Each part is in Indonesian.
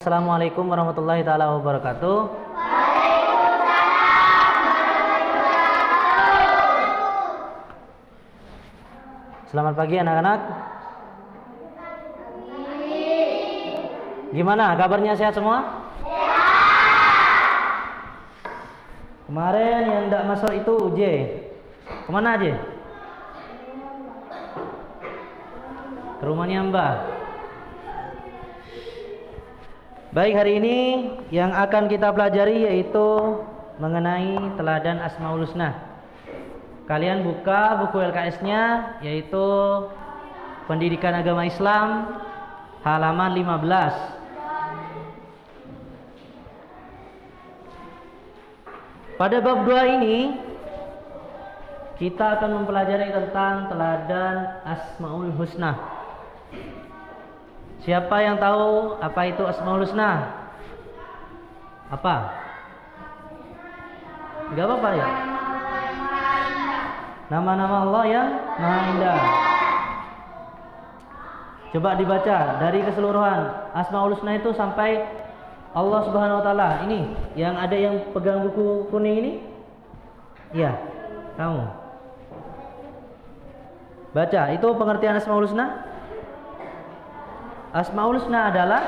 Assalamualaikum warahmatullahi taala wabarakatuh. Selamat pagi anak-anak. Gimana kabarnya, sehat semua? Kemarin yang tidak masuk itu UJ. Kemana aja? Ke rumahnya Mbah. Baik, hari ini yang akan kita pelajari yaitu mengenai teladan Asmaul Husna. Kalian buka buku LKS-nya, yaitu Pendidikan Agama Islam halaman 15. Pada bab 2 ini kita akan mempelajari tentang teladan Asmaul Husna. Siapa yang tahu apa itu Asmaul Husna? Apa? Gak apa-apa ya? Nama-nama Allah yang Maha Indah. Coba dibaca dari keseluruhan Asmaul Husna itu sampai Allah Subhanahu wa taala. Ini yang ada yang pegang buku kuning ini? Iya, kamu. Baca, itu pengertian Asmaul Husna. Asmaul Husna adalah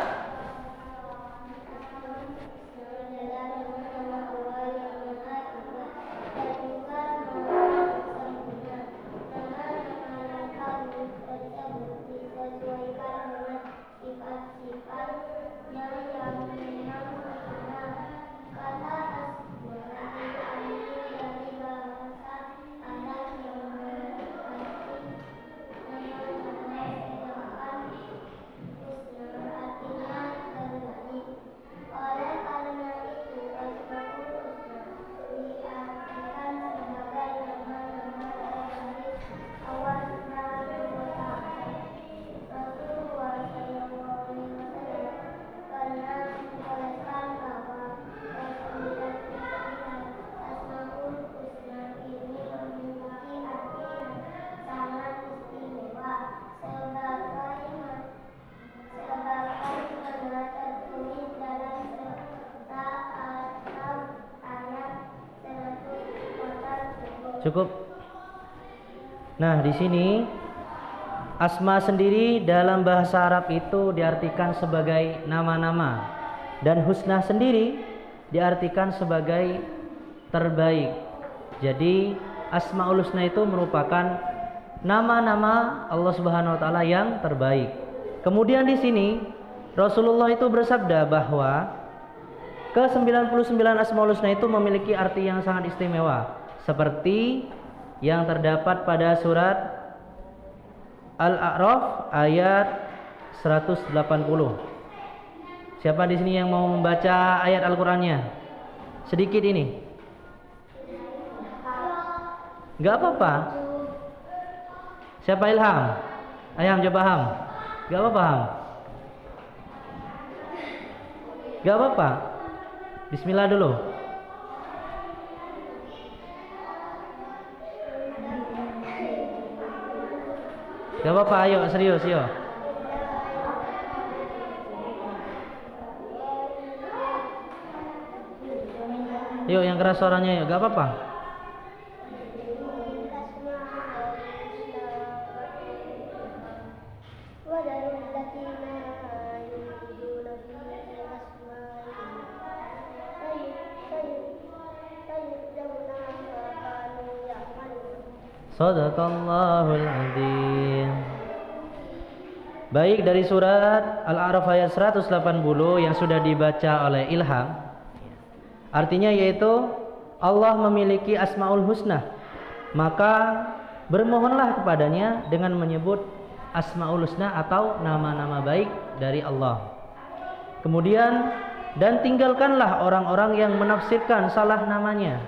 cukup. Nah, di sini asma sendiri dalam bahasa Arab itu diartikan sebagai nama-nama, dan husna sendiri diartikan sebagai terbaik. Jadi Asmaul Husna itu merupakan nama-nama Allah Subhanahu wa taala yang terbaik. Kemudian di sini Rasulullah itu bersabda bahwa ke-99 Asmaul Husna itu memiliki arti yang sangat istimewa, seperti yang terdapat pada surat Al-A'raf ayat 180. Siapa di sini yang mau membaca ayat Al-Qur'annya? Sedikit ini. Enggak apa-apa. Siapa Ilham? Ayam coba Ham. Enggak apa-apa Ham. Enggak apa-apa. Bismillah dulu. Gak apa-apa, ayo serius, yo. Yuk, yang keras suaranya, yuk. Gak apa-apa. Shadaqallahul adzim. Baik, dari surat Al-A'raf ayat 180 yang sudah dibaca oleh Ilham, artinya yaitu Allah memiliki Asmaul Husna, maka bermohonlah kepadanya dengan menyebut Asmaul Husna atau nama-nama baik dari Allah. Kemudian, dan tinggalkanlah orang-orang yang menafsirkan salah namanya.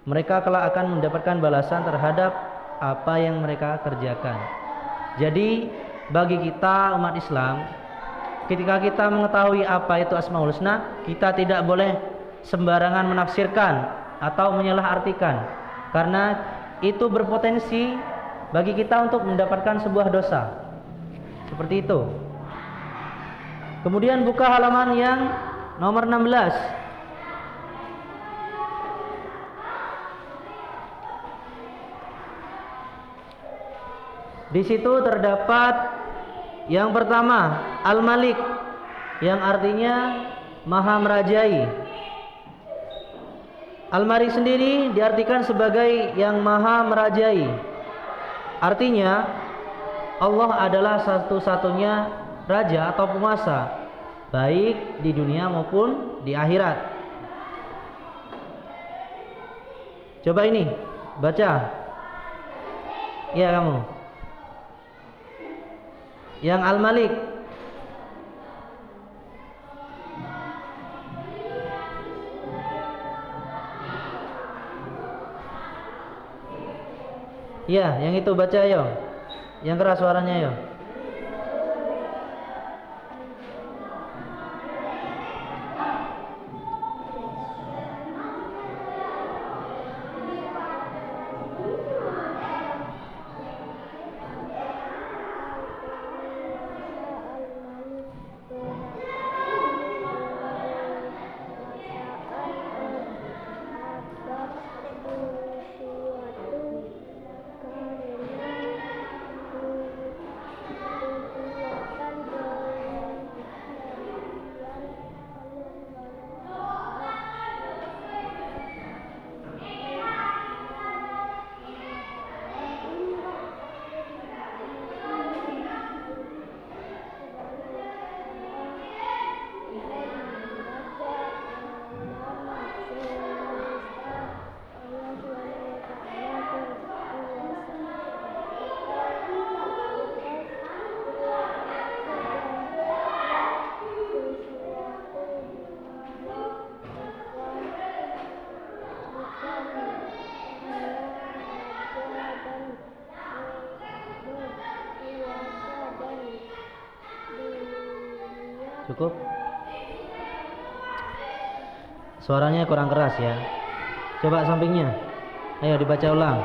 Mereka kelak akan mendapatkan balasan terhadap apa yang mereka kerjakan. Jadi bagi kita umat Islam, ketika kita mengetahui apa itu Asmaul Husna, kita tidak boleh sembarangan menafsirkan atau menyalahartikan, karena itu berpotensi bagi kita untuk mendapatkan sebuah dosa. Seperti itu. Kemudian buka halaman yang nomor 16. Di situ terdapat yang pertama Al-Malik, yang artinya Maha Merajai. Al-Malik sendiri diartikan sebagai yang Maha Merajai. Artinya Allah adalah satu-satunya raja atau penguasa, baik di dunia maupun di akhirat. Coba ini baca. Ya, kamu. Yang Al-Malik. Ya, yang itu baca yo. Yang keras suaranya yo. Cukup? Suaranya kurang keras ya. Coba sampingnya. Ayo dibaca ulang.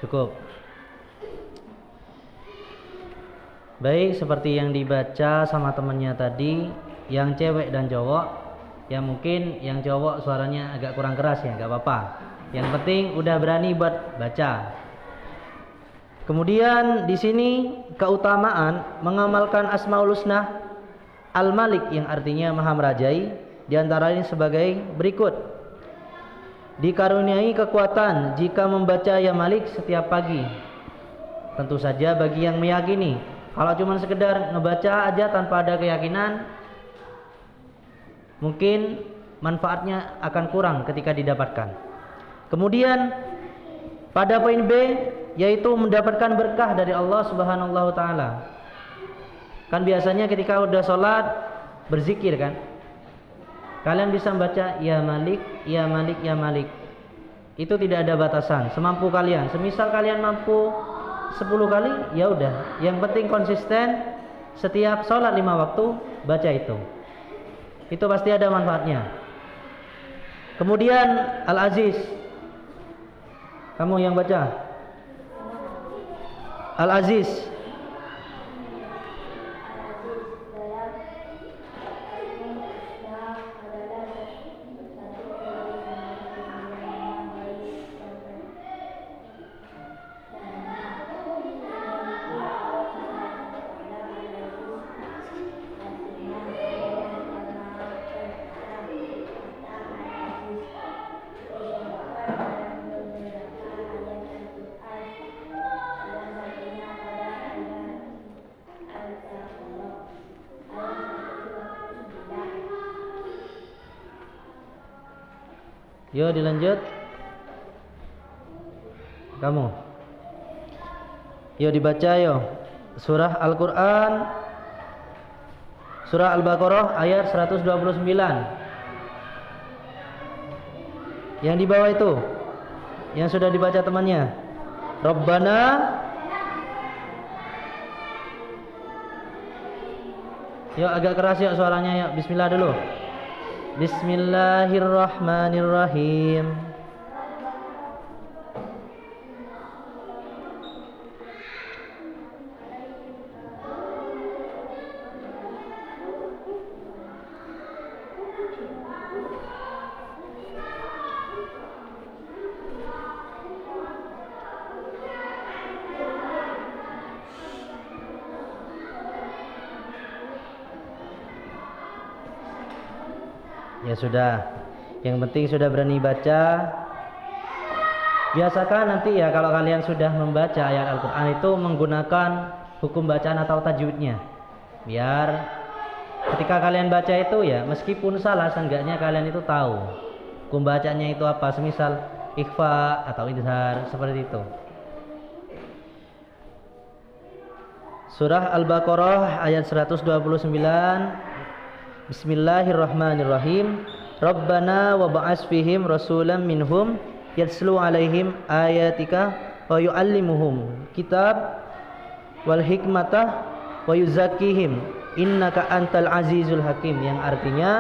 Cukup. Baik, seperti yang dibaca sama temannya tadi, yang cewek dan cowok, ya mungkin yang cowok suaranya agak kurang keras ya, nggak apa-apa. Yang penting udah berani buat baca. Kemudian di sini keutamaan mengamalkan Asmaul Husna Al-Malik yang artinya Maha Merajai, diantaranya sebagai berikut. Dikaruniai kekuatan jika membaca Ya Malik setiap pagi. Tentu saja bagi yang meyakini. Kalau cuma sekedar ngebaca aja tanpa ada keyakinan, mungkin manfaatnya akan kurang ketika didapatkan. Kemudian pada poin B, yaitu mendapatkan berkah dari Allah Subhanahu wa taala. Kan biasanya ketika udah sholat berzikir kan, kalian bisa membaca Ya Malik, Ya Malik, Ya Malik. Itu tidak ada batasan, semampu kalian. Semisal kalian mampu 10 kali, ya udah. Yang penting konsisten, setiap sholat 5 waktu baca itu. Itu pasti ada manfaatnya. Kemudian Al-Aziz, kamu yang baca. Al-Aziz. Yo dilanjut. Kamu. Yo dibaca yo. Surah Al-Qur'an Surah Al-Baqarah ayat 129. Yang di bawah itu, yang sudah dibaca temannya. Rabbana. Yuk agak keras yuk suaranya yuk. Bismillah dulu. Bismillahirrahmanirrahim. Ya sudah, yang penting sudah berani baca. Biasakan nanti ya kalau kalian sudah membaca ayat Al-Quran itu menggunakan hukum bacaan atau tajwidnya. Biar ketika kalian baca itu ya meskipun salah, seenggaknya kalian itu tahu hukum bacanya itu apa. Semisal ikhfa atau idhar, seperti itu. Surah Al-Baqarah ayat 129. Bismillahirrahmanirrahim. Rabbana wa ba'as fihim rasulan minhum yatslu alaihim ayatika wa yu'allimuhum kitab wal hikmata wa yuzakkihim innaka antal azizul hakim. Yang artinya,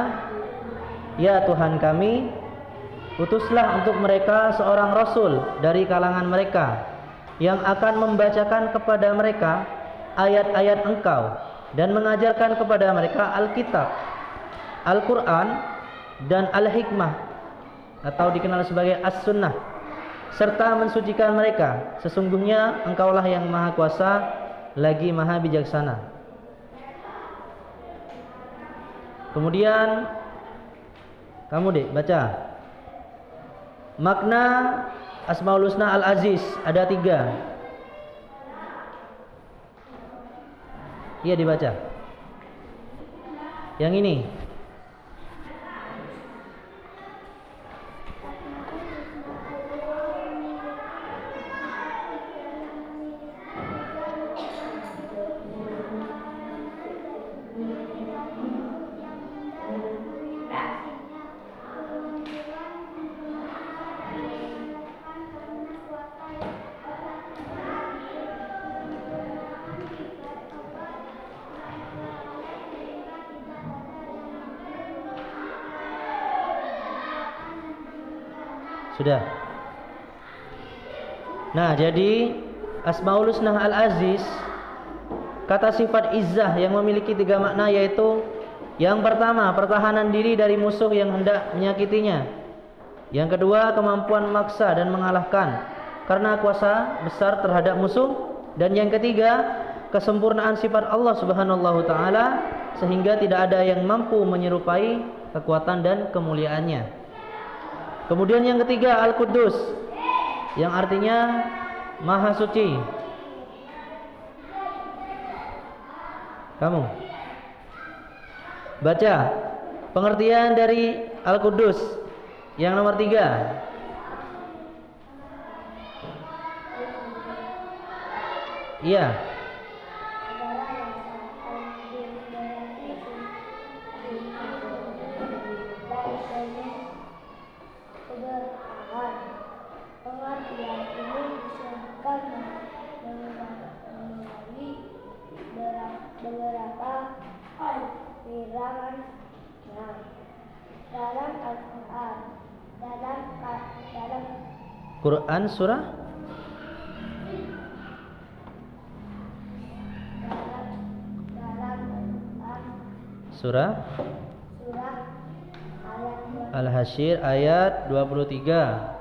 ya Tuhan kami, utuslah untuk mereka seorang rasul dari kalangan mereka yang akan membacakan kepada mereka ayat-ayat Engkau dan mengajarkan kepada mereka Alkitab, Al-Quran dan Al-Hikmah atau dikenal sebagai As-Sunnah, serta mensucikan mereka. Sesungguhnya Engkaulah yang Maha Kuasa lagi Maha Bijaksana. Kemudian kamu dek baca makna Asmaul Husna Al-Aziz, ada 3. Iya dibaca. Yang ini. Sudah. Nah, jadi Asmaul Husna Al-Aziz, kata sifat izzah yang memiliki 3 makna, yaitu yang pertama, pertahanan diri dari musuh yang hendak menyakitinya. Yang kedua, kemampuan memaksa dan mengalahkan karena kuasa besar terhadap musuh. Dan yang ketiga, kesempurnaan sifat Allah Subhanahu wa taala sehingga tidak ada yang mampu menyerupai kekuatan dan kemuliaannya. Kemudian yang ketiga, Al-Quddus, yang artinya Maha Suci. Kamu baca pengertian dari Al-Quddus yang nomor 3. Iya. Pengertian ini disebutkan melalui beberapa alirannya dalam Al-Quran, dalam Quran surah surah Al-Hasyr ayat 23.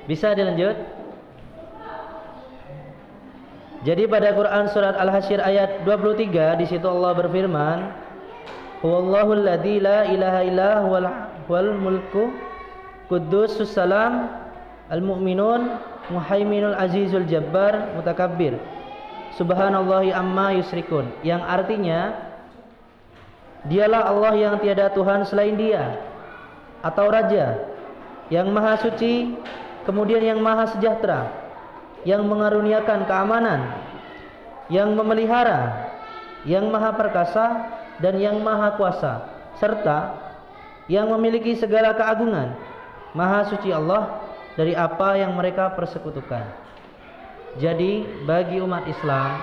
Bisa dilanjut? Jadi pada Quran surat Al-Hasyr ayat 23, di situ Allah berfirman, "Huwallahul ladzi la ilaha illa huwal mulku quddus salam al-mu'minun Muhaiminul Azizul Jabbar Mutakabbir. Subhanallahi amma yusrikun. Yang artinya dialah Allah yang tiada Tuhan selain Dia, atau Raja yang Maha Suci, kemudian yang Maha Sejahtera, yang mengaruniakan keamanan, yang memelihara, yang Maha Perkasa dan yang Maha Kuasa, serta yang memiliki segala keagungan. Maha suci Allah dari apa yang mereka persekutukan. Jadi bagi umat Islam,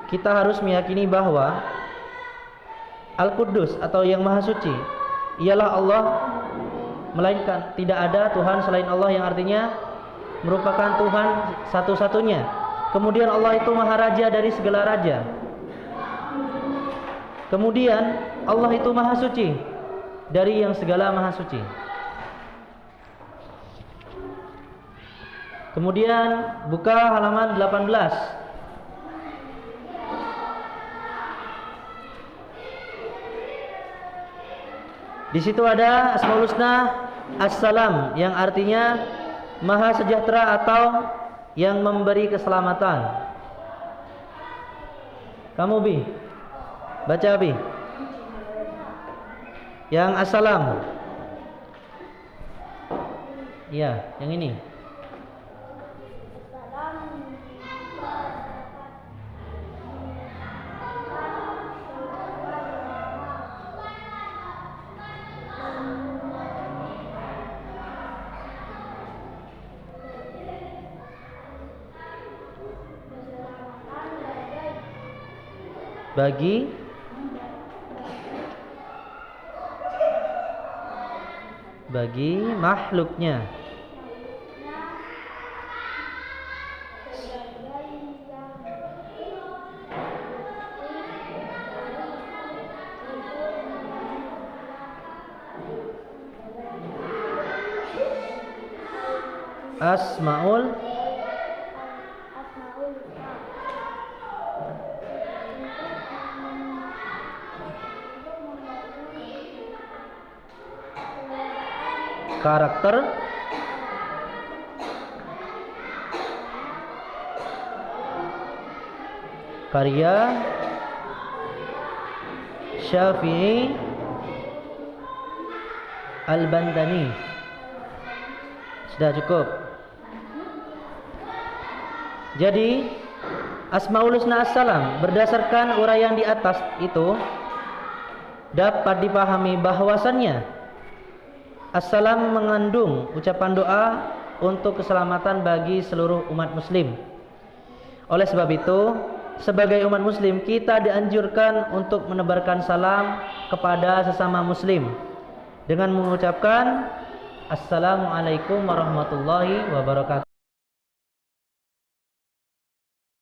kita harus meyakini bahwa Al-Quddus atau yang Maha Suci ialah Allah, melainkan tidak ada Tuhan selain Allah, yang artinya merupakan Tuhan satu-satunya. Kemudian Allah itu Maha Raja dari segala raja. Kemudian Allah itu Maha Suci dari yang segala Maha Suci. Kemudian buka halaman 18. Di situ ada Asmaul Husna As-Salam, yang artinya Maha Sejahtera atau yang memberi keselamatan. Kamu Bi, baca Bi. Yang As-Salam. Iya, yang ini. Bagi makhluknya. Asmaul karakter, karya Syafi'i Al-Bantani. Sudah cukup. Jadi Asmaul Husna As-Salam berdasarkan uraian di atas itu dapat dipahami bahwasannya As-Salam mengandung ucapan doa untuk keselamatan bagi seluruh umat muslim. Oleh sebab itu, sebagai umat muslim kita dianjurkan untuk menebarkan salam kepada sesama muslim dengan mengucapkan Assalamualaikum warahmatullahi wabarakatuh.